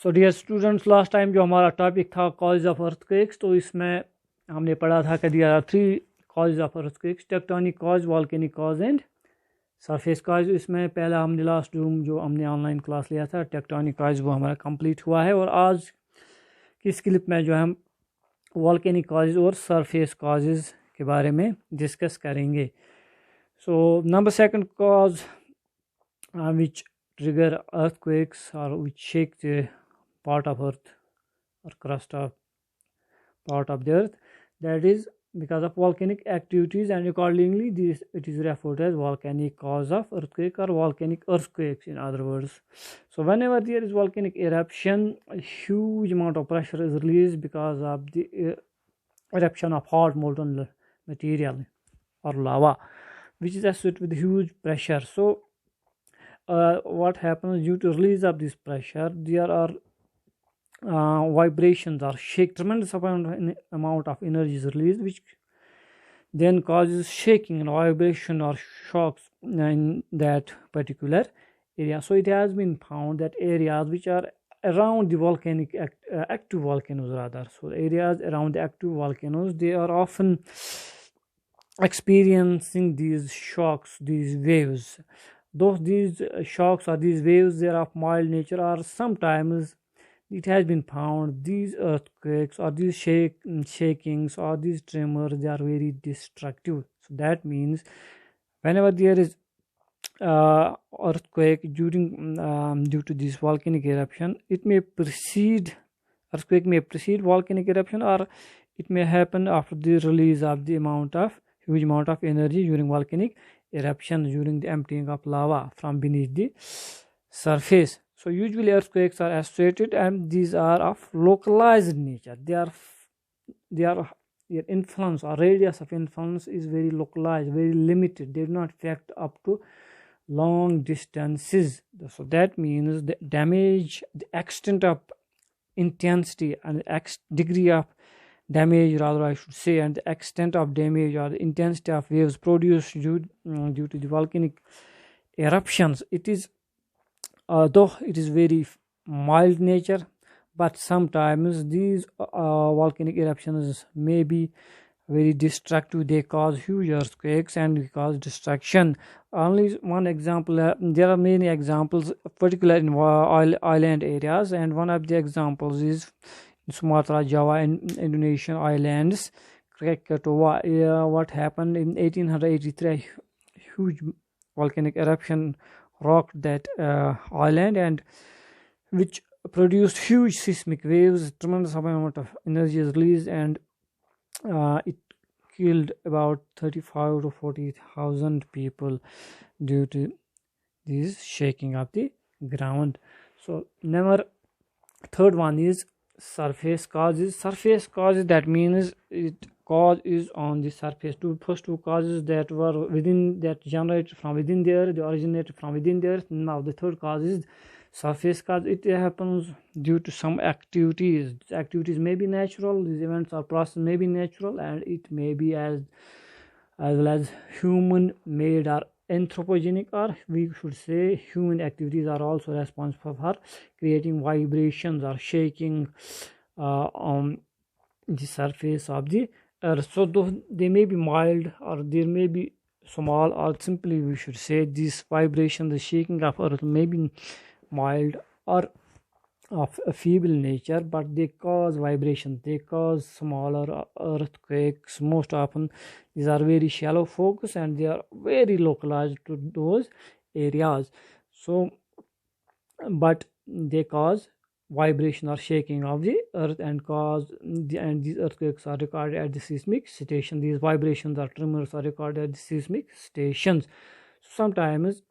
सो dear students, last time जो हमारा topic था कॉज ऑफ अर्थक्वेक्स, तो इसमें हमने पढ़ा था कि there are three cause of earthquakes: tectonic cause, volcanic cause and surface cause. इसमें पहला हमने लास्ट जो हमने ऑनलाइन क्लास लिया था टेक्टोनिक कॉज, वो हमारा कंप्लीट हुआ है। और आज की इस क्लिप में जो हम वॉल्केनिक कॉज और सरफेस कॉजेज के बारे में डिस्कस करेंगे। So number second cause which trigger earthquakes or which shake the part of earth or crust of part of the earth, that is because of volcanic activities, and accordingly this it is referred as volcanic cause of earthquake or volcanic earthquakes in other words. So whenever there is volcanic eruption, a huge amount of pressure is released because of the eruption of hot molten material or lava, which is associated with huge pressure. So what happens due to release of this pressure, there are vibrations or shake, tremendous amount of energy is released, which then causes shaking and vibration or shocks in that particular area. So it has been found that areas which are around the volcanic active volcanoes rather, so areas around the active volcanoes, they are often experiencing these shocks, these waves. Though these shocks or these waves, they are of mild nature, or sometimes it has been found these earthquakes or these shakings or these tremors, they are very destructive. So that means whenever there is earthquake during due to this volcanic eruption, it may precede earthquake may precede volcanic eruption, or it may happen after the release of the huge amount of energy during volcanic eruption, during the emptying of lava from beneath the surface. So usually earthquakes are associated, and these are of localized nature. Their influence or radius of influence is very localized, very limited. They do not affect up to long distances. So that means the damage, the extent of intensity and degree of damage, rather I should say, and the extent of damage or the intensity of waves produced due to the volcanic eruptions, it is though it is very mild nature, but sometimes these volcanic eruptions may be very destructive. They cause huge earthquakes and cause destruction. Only one example, there are many examples, particularly in island areas, and one of the examples is Sumatra, Java, and Indonesian islands, Krakatoa. What happened in 1883? Huge volcanic eruption rocked that island, and which produced huge seismic waves. Tremendous amount of energy is released, and it killed about 35 to 40,000 people due to this shaking of the ground. So number third one is surface causes. Surface causes, that means it cause is on the surface. First two causes that were within, that generated from within the earth, they originated from within the earth. Now the third cause is surface cause. It happens due to some activities. These activities may be natural, these events or process may be natural, and it may be as well as human made or anthropogenic, or we should say human activities are also responsible for creating vibrations or shaking on the surface of the earth. So though they may be mild or they may be small, or simply we should say this vibration, the shaking of earth may be mild or of a feeble nature, but they cause vibration, they cause smaller earthquakes. Most often these are very shallow focus, and they are very localized to those areas. So but they cause vibration or shaking of the earth, and these earthquakes are recorded at the seismic station. These vibrations or tremors are recorded at the seismic stations. Sometimes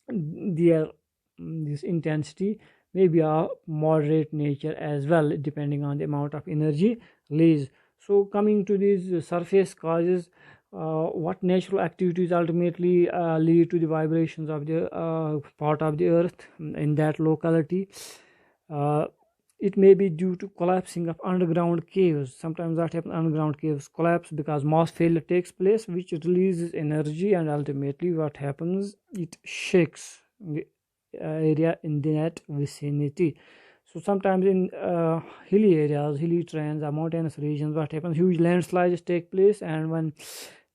this intensity may be a moderate nature as well, depending on the amount of energy released. So coming to these surface causes, what natural activities ultimately lead to the vibrations of the part of the earth in that locality. It may be due to collapsing of underground caves. Sometimes that happens, underground caves collapse because mass failure takes place, which releases energy, and ultimately what happens, it shakes the area in that vicinity. So sometimes in hilly areas, hilly terrains or mountainous regions, what happens, huge landslides take place, and when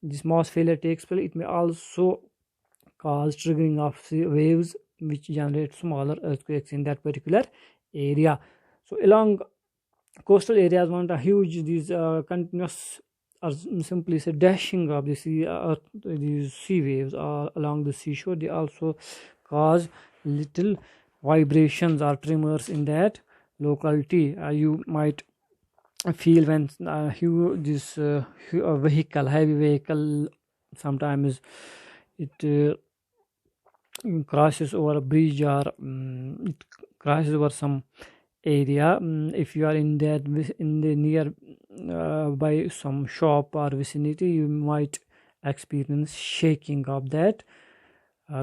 this mass failure takes place, it may also cause triggering of sea waves which generate smaller earthquakes in that particular area. So along coastal areas, want a huge these continuous or simply say dashing of the sea these sea waves along the seashore, they also cause little vibrations or tremors in that locality. You might feel when this heavy vehicle sometimes it crosses over a bridge, or it crosses over some area. If you are in that in the near by some shop or vicinity, you might experience shaking of that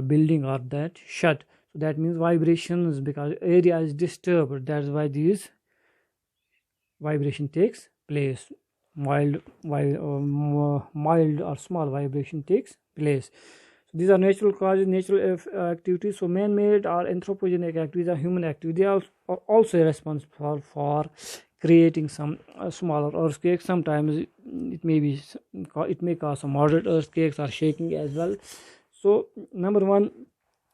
building or that shut. So that means vibrations, because area is disturbed, that's why these vibration takes place. Mild or small vibration takes place. So these are natural causes, natural activities. So man-made or anthropogenic activities are human activities. They are also responsible for creating some smaller earthquakes. Sometimes it may cause some moderate earthquakes or shaking as well. So number one,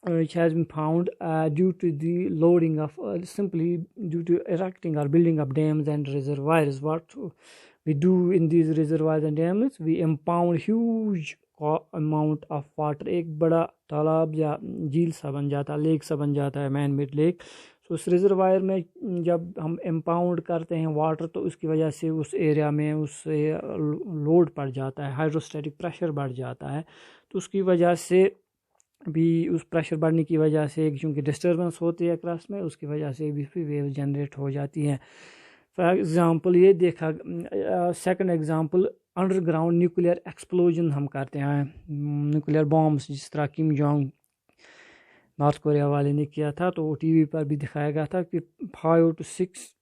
which has been found due to the loading of simply due to erecting or building up dams and reservoirs. What we do in these reservoirs and dams, we impound huge amount of water, एक बड़ा तालाब या झील सा बन जाता है, lake सा बन जाता है, मैन मेड लेक. सो उस रिजर्वायर में जब हम इम्पाउंड करते हैं वाटर, तो उसकी वजह से उस एरिया में उससे लोड पड़ जाता है, हाइड्रोस्टैटिक प्रेशर बढ़ जाता है. तो उसकी वजह से भी, उस प्रेशर बढ़ने की वजह से क्योंकि डिस्टर्बेंस होती है क्रस्ट में, उसकी वजह से भी वेव जनरेट हो जाती हैं. फॉर एग्ज़ाम्पल ये देखा, second example, underground nuclear explosion हम करते हैं, न्यूक्लियर बॉम्ब्स, जिस तरह किम जोंग नॉर्थ कोरिया वाले ने किया था. तो टीवी पर भी दिखाया गया था कि 5 to 6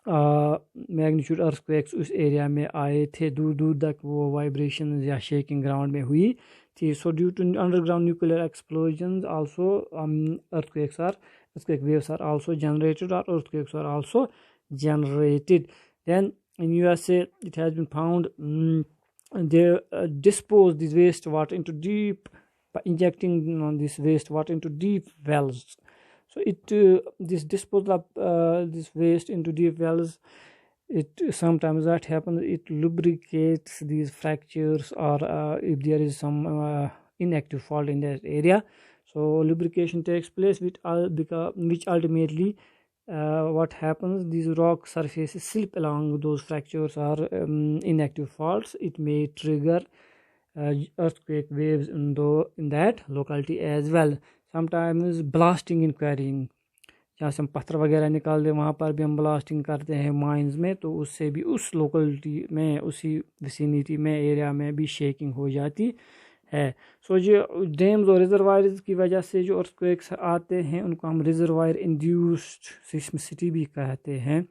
मैग्नीट्यूड अर्थक्वेक्स उस एरिया में आए थे, दूर दूर तक वो वाइब्रेशन या शेकिंग ग्राउंड में हुई थी. So due to underground nuclear explosion also earthquake waves are also generated, or earthquakes are also generated. Then in USA it has been found they dispose this wastewater into deep, by injecting this wastewater into deep wells. So this disposal of this waste into deep wells, it sometimes that happens, it lubricates these fractures, or if there is some inactive fault in that area, so lubrication takes place, which ultimately what happens, these rock surfaces slip along those fractures or inactive faults. It may trigger earthquake waves in that locality as well. Sometimes blasting and quarrying, जहाँ से हम पत्थर वगैरह निकालते हैं, वहाँ पर भी हम ब्लास्टिंग करते हैं माइंस में, तो उससे भी उस लोकलिटी में, उसी विसिनिटी में, एरिया में भी शेकिंग हो जाती है. सो जो डैम्स और रिजर्वायर्स की वजह से जो अर्थक्वेक्स आते हैं, उनको हम रिजर्वायर इंड्यूस्ड सिस्मिसिटी भी कहते हैं.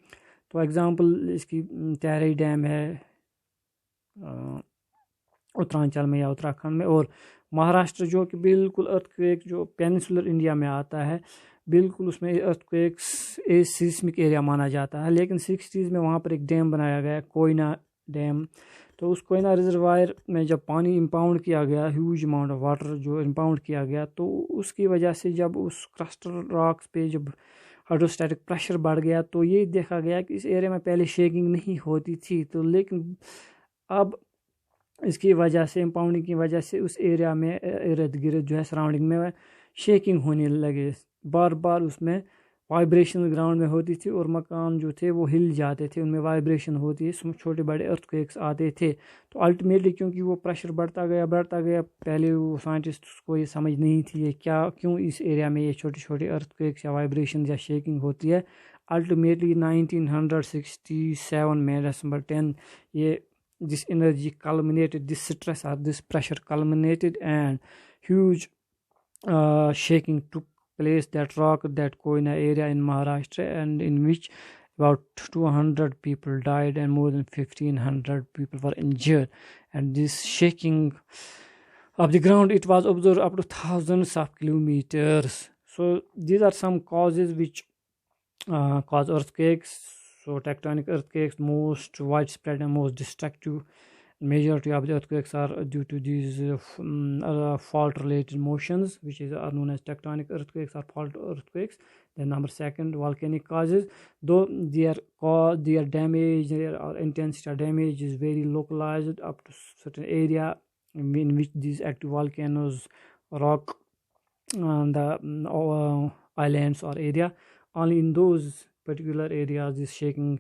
तो एग्जांपल इसकी त्यारी डैम है उत्तरांचल में या उत्तराखंड में, और महाराष्ट्र जो कि बिल्कुल अर्थक्वेक जो पेनिनसुलर इंडिया में आता है, बिल्कुल उसमें अर्थक्वेक्स ए सिस्मिक एरिया माना जाता है. लेकिन 60s में वहाँ पर एक डैम बनाया गया, कोयना डैम. तो उस कोयना रिजर्वायर में जब पानी इम्पाउंड किया गया, ह्यूज अमाउंट ऑफ वाटर जो इम्पाउंड किया गया, तो उसकी वजह से जब उस क्रिस्टल रॉक्स पे जब हाइड्रोस्टैटिक प्रेशर बढ़ गया, तो ये देखा गया कि इस एरिया में पहले शेकिंग नहीं होती थी. तो लेकिन अब इसकी वजह से, इम्पाउंडिंग की वजह से, उस एरिया में इर्द गिर्द जो है सराउंडिंग में शेकिंग होने लगे. बार बार उसमें वाइब्रेशन ग्राउंड में होती थी, और मकान जो थे वो हिल जाते थे, उनमें वाइब्रेशन होती है, छोटे बड़े अर्थक्वेक्स आते थे. तो अल्टीमेटली क्योंकि वो प्रेशर बढ़ता गया, पहले वो साइंटिस्ट्स को ये समझ नहीं थी क्यों इस एरिया में ये छोटे छोटे अर्थक्वेक्स या वाइब्रेशन या शेकिंग होती है. अल्टीमेटली 1967 में December 10 ये this energy culminated, this stress or this pressure culminated, and huge shaking took place that rocked that Koyna area in Maharashtra, and in which about 200 people died and more than 1,500 people were injured. And this shaking of the ground, it was observed up to thousands of kilometers. So these are some causes which cause earthquakes. So tectonic earthquakes, most widespread and most destructive. Majority of the earthquakes are due to these fault-related motions, which are known as tectonic earthquakes or fault earthquakes. Then number second, volcanic causes. Though their damage or intensity of damage is very localized up to certain area in which these active volcanoes rock on the islands or area. Only in those particular areas this shaking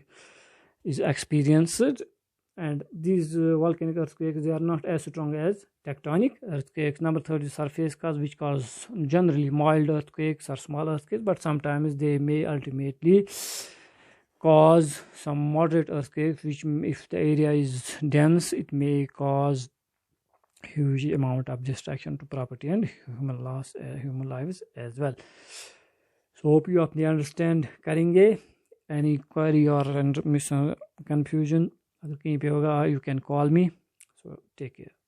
is experienced, and these volcanic earthquakes, they are not as strong as tectonic earthquakes. Number third is surface cause, which cause generally mild earthquakes or small earthquakes, but sometimes they may ultimately cause some moderate earthquakes, which if the area is dense, it may cause huge amount of destruction to property and human loss, human lives as well. So hope you अपने understand करेंगे. Any query or confusion अगर कहीं पे होगा, you can call me. So take care.